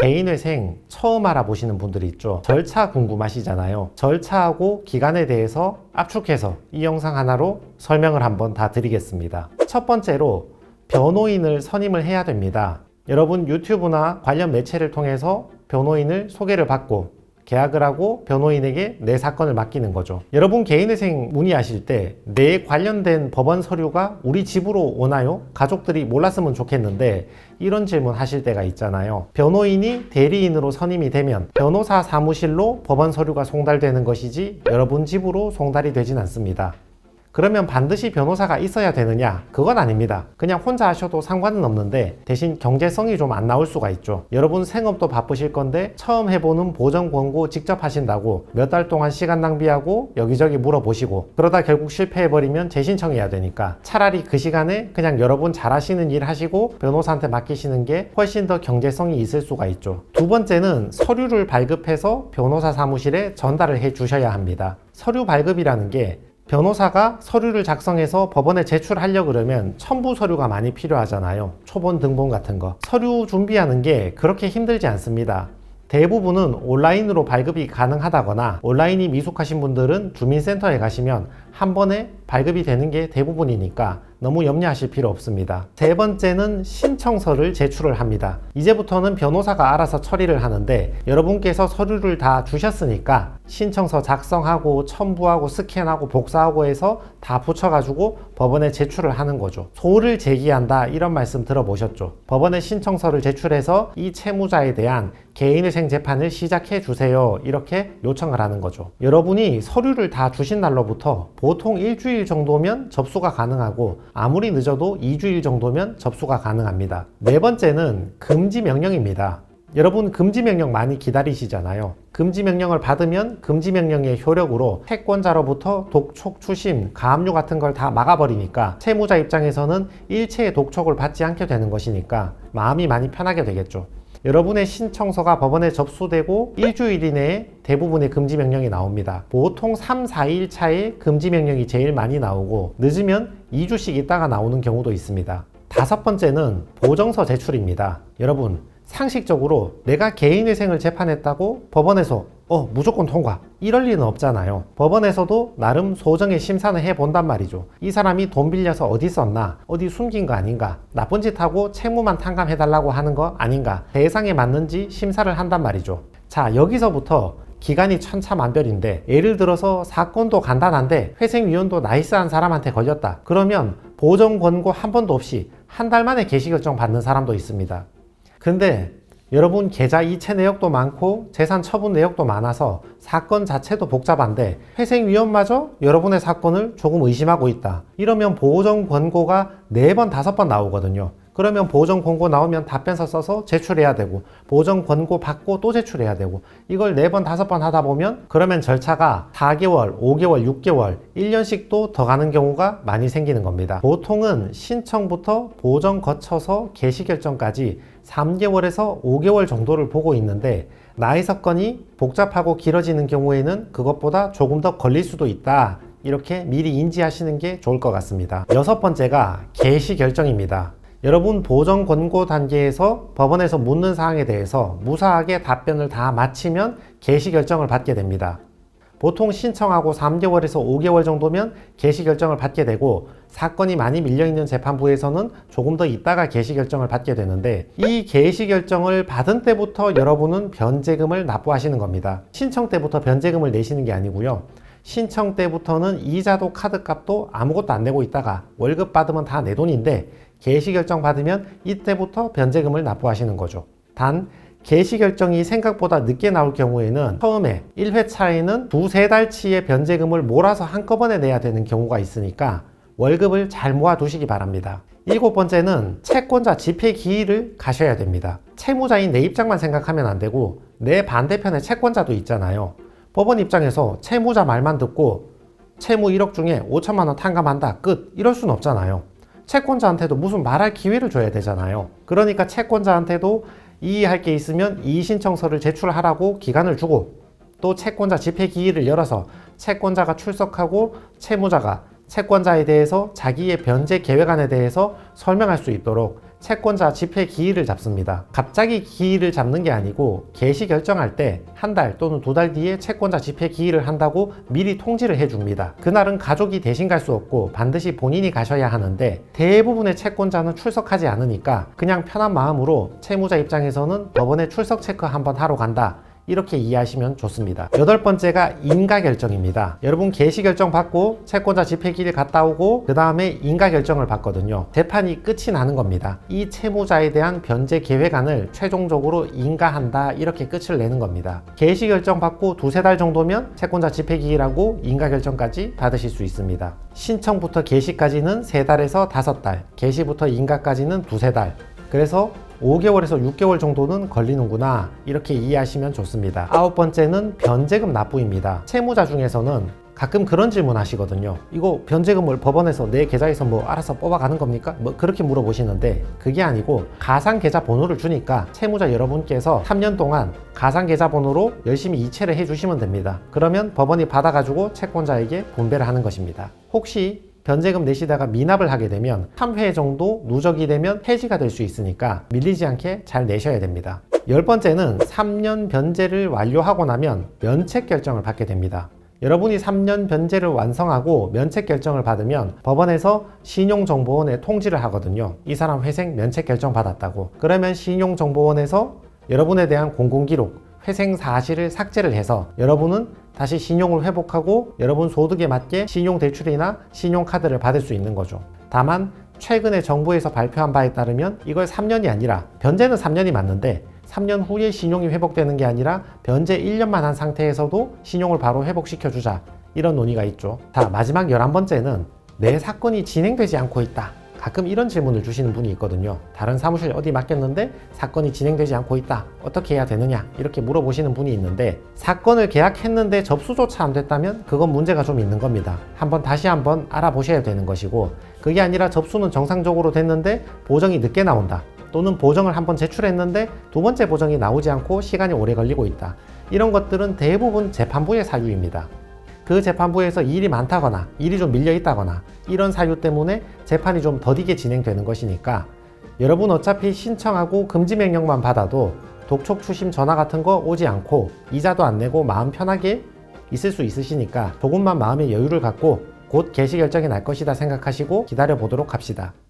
개인회생 처음 알아보시는 분들이 있죠. 절차 궁금하시잖아요. 절차하고 기간에 대해서 압축해서 이 영상 하나로 설명을 한번 다 드리겠습니다. 첫 번째로 변호인을 선임을 해야 됩니다. 여러분 유튜브나 관련 매체를 통해서 변호인을 소개를 받고 계약을 하고 변호인에게 내 사건을 맡기는 거죠. 여러분 개인회생 문의하실 때 내 관련된 법원 서류가 우리 집으로 오나요? 가족들이 몰랐으면 좋겠는데 이런 질문 하실 때가 있잖아요. 변호인이 대리인으로 선임이 되면 변호사 사무실로 법원 서류가 송달되는 것이지 여러분 집으로 송달이 되진 않습니다. 그러면 반드시 변호사가 있어야 되느냐? 그건 아닙니다. 그냥 혼자 하셔도 상관은 없는데 대신 경제성이 좀 안 나올 수가 있죠. 여러분 생업도 바쁘실 건데 처음 해보는 보정 권고 직접 하신다고 몇 달 동안 시간 낭비하고 여기저기 물어보시고 그러다 결국 실패해버리면 재신청해야 되니까 차라리 그 시간에 그냥 여러분 잘하시는 일 하시고 변호사한테 맡기시는 게 훨씬 더 경제성이 있을 수가 있죠. 두 번째는 서류를 발급해서 변호사 사무실에 전달을 해 주셔야 합니다. 서류 발급이라는 게 변호사가 서류를 작성해서 법원에 제출하려고 그러면 첨부 서류가 많이 필요하잖아요. 초본 등본 같은 거. 서류 준비하는 게 그렇게 힘들지 않습니다. 대부분은 온라인으로 발급이 가능하다거나 온라인이 미숙하신 분들은 주민센터에 가시면 한 번에 발급이 되는 게 대부분이니까 너무 염려하실 필요 없습니다. 세 번째는 신청서를 제출을 합니다. 이제부터는 변호사가 알아서 처리를 하는데 여러분께서 서류를 다 주셨으니까 신청서 작성하고 첨부하고 스캔하고 복사하고 해서 다 붙여가지고 법원에 제출을 하는 거죠. 소를 제기한다 이런 말씀 들어보셨죠? 법원에 신청서를 제출해서 이 채무자에 대한 개인회생 재판을 시작해 주세요 이렇게 요청을 하는 거죠. 여러분이 서류를 다 주신 날로부터 보통 일주일 정도면 접수가 가능하고 아무리 늦어도 2주일 정도면 접수가 가능합니다. 네 번째는 금지 명령입니다. 여러분 금지 명령 많이 기다리시잖아요. 금지 명령을 받으면 금지 명령의 효력으로 채권자로부터 독촉, 추심, 가압류 같은 걸 다 막아버리니까 채무자 입장에서는 일체의 독촉을 받지 않게 되는 것이니까 마음이 많이 편하게 되겠죠. 여러분의 신청서가 법원에 접수되고 일주일 이내에 대부분의 금지 명령이 나옵니다. 보통 3, 4일 차에 금지 명령이 제일 많이 나오고 늦으면 2주씩 있다가 나오는 경우도 있습니다. 다섯 번째는 보정서 제출입니다. 여러분 상식적으로 내가 개인회생을 재판했다고 법원에서 무조건 통과 이럴 리는 없잖아요. 법원에서도 나름 소정의 심사는 해본단 말이죠. 이 사람이 돈 빌려서 어디 썼나, 어디 숨긴 거 아닌가, 나쁜 짓 하고 채무만 탕감해달라고 하는 거 아닌가, 대상에 맞는지 심사를 한단 말이죠. 자, 여기서부터 기간이 천차만별인데 예를 들어서 사건도 간단한데 회생위원도 나이스한 사람한테 걸렸다. 그러면 보정 권고 한 번도 없이 한 달 만에 개시결정 받는 사람도 있습니다. 근데 여러분 계좌 이체 내역도 많고 재산 처분 내역도 많아서 사건 자체도 복잡한데 회생위원마저 여러분의 사건을 조금 의심하고 있다. 이러면 보정 권고가 4번, 5번 나오거든요. 그러면 보정 권고 나오면 답변서 써서 제출해야 되고 보정 권고 받고 또 제출해야 되고 이걸 4번, 5번 하다 보면 그러면 절차가 4개월, 5개월, 6개월, 1년씩도 더 가는 경우가 많이 생기는 겁니다. 보통은 신청부터 보정 거쳐서 개시 결정까지 3개월에서 5개월 정도를 보고 있는데 나의 사건이 복잡하고 길어지는 경우에는 그것보다 조금 더 걸릴 수도 있다. 이렇게 미리 인지하시는 게 좋을 것 같습니다. 여섯 번째가 개시 결정입니다. 여러분 보정 권고 단계에서 법원에서 묻는 사항에 대해서 무사하게 답변을 다 마치면 개시 결정을 받게 됩니다. 보통 신청하고 3개월에서 5개월 정도면 개시 결정을 받게 되고 사건이 많이 밀려있는 재판부에서는 조금 더 있다가 개시 결정을 받게 되는데 이 개시 결정을 받은 때부터 여러분은 변제금을 납부하시는 겁니다. 신청 때부터 변제금을 내시는 게 아니고요. 신청 때부터는 이자도 카드값도 아무것도 안 내고 있다가 월급 받으면 다 내 돈인데 개시 결정 받으면 이때부터 변제금을 납부하시는 거죠. 단 개시 결정이 생각보다 늦게 나올 경우에는 처음에 1회차에는 2-3달치의 변제금을 몰아서 한꺼번에 내야 되는 경우가 있으니까 월급을 잘 모아 두시기 바랍니다. 일곱 번째는 채권자 집행 기일을 가셔야 됩니다. 채무자인 내 입장만 생각하면 안 되고 내 반대편에 채권자도 있잖아요. 법원 입장에서 채무자 말만 듣고 채무 1억 중에 5천만 원 탕감한다 끝 이럴 순 없잖아요. 채권자한테도 무슨 말할 기회를 줘야 되잖아요. 그러니까 채권자한테도 이의할 게 있으면 이의 신청서를 제출하라고 기간을 주고 또 채권자 집행 기일을 열어서 채권자가 출석하고 채무자가 채권자에 대해서 자기의 변제 계획안에 대해서 설명할 수 있도록 채권자 집행 기일을 잡습니다. 갑자기 기일을 잡는 게 아니고 개시 결정할 때 한 달 또는 2달 뒤에 채권자 집행 기일을 한다고 미리 통지를 해줍니다. 그날은 가족이 대신 갈 수 없고 반드시 본인이 가셔야 하는데 대부분의 채권자는 출석하지 않으니까 그냥 편한 마음으로 채무자 입장에서는 법원에 출석 체크 한번 하러 간다, 이렇게 이해하시면 좋습니다. 8번째가 인가결정입니다. 여러분 개시 결정 받고 채권자 집행기일 갔다 오고 그 다음에 인가결정을 받거든요. 재판이 끝이 나는 겁니다. 이 채무자에 대한 변제 계획안을 최종적으로 인가한다, 이렇게 끝을 내는 겁니다. 개시 결정 받고 2-3달 정도면 채권자 집행기일하고 인가결정까지 받으실 수 있습니다. 신청부터 개시까지는 3달에서 5달, 개시부터 인가까지는 2-3달, 그래서 5개월에서 6개월 정도는 걸리는구나, 이렇게 이해하시면 좋습니다. 9번째는 변제금 납부입니다. 채무자 중에서는 가끔 그런 질문 하시거든요. 이거 변제금을 법원에서 내 계좌에서 뭐 알아서 뽑아가는 겁니까? 뭐 그렇게 물어보시는데 그게 아니고 가상계좌 번호를 주니까 채무자 여러분께서 3년 동안 가상계좌 번호로 열심히 이체를 해주시면 됩니다. 그러면 법원이 받아가지고 채권자에게 분배를 하는 것입니다. 혹시 변제금 내시다가 미납을 하게 되면 3회 정도 누적이 되면 해지가 될 수 있으니까 밀리지 않게 잘 내셔야 됩니다. 10번째는 3년 변제를 완료하고 나면 면책 결정을 받게 됩니다. 여러분이 3년 변제를 완성하고 면책 결정을 받으면 법원에서 신용정보원에 통지를 하거든요. 이 사람 회생 면책 결정 받았다고. 그러면 신용정보원에서 여러분에 대한 공공기록, 회생 사실을 삭제를 해서 여러분은 다시 신용을 회복하고 여러분 소득에 맞게 신용대출이나 신용카드를 받을 수 있는 거죠. 다만 최근에 정부에서 발표한 바에 따르면 이걸 3년이 아니라, 변제는 3년이 맞는데 3년 후에 신용이 회복되는 게 아니라 변제 1년만 한 상태에서도 신용을 바로 회복시켜주자, 이런 논의가 있죠. 자, 마지막 11번째는 내 사건이 진행되지 않고 있다. 가끔 이런 질문을 주시는 분이 있거든요. 다른 사무실 어디 맡겼는데 사건이 진행되지 않고 있다. 어떻게 해야 되느냐? 이렇게 물어보시는 분이 있는데, 사건을 계약했는데 접수조차 안 됐다면 그건 문제가 좀 있는 겁니다. 다시 한번 알아보셔야 되는 것이고, 그게 아니라 접수는 정상적으로 됐는데 보정이 늦게 나온다. 또는 보정을 한번 제출했는데 2번째 보정이 나오지 않고 시간이 오래 걸리고 있다. 이런 것들은 대부분 재판부의 사유입니다. 그 재판부에서 일이 많다거나 일이 좀 밀려 있다거나 이런 사유 때문에 재판이 좀 더디게 진행되는 것이니까, 여러분 어차피 신청하고 금지명령만 받아도 독촉 추심 전화 같은 거 오지 않고 이자도 안 내고 마음 편하게 있을 수 있으시니까 조금만 마음의 여유를 갖고 곧 개시 결정이 날 것이다 생각하시고 기다려 보도록 합시다.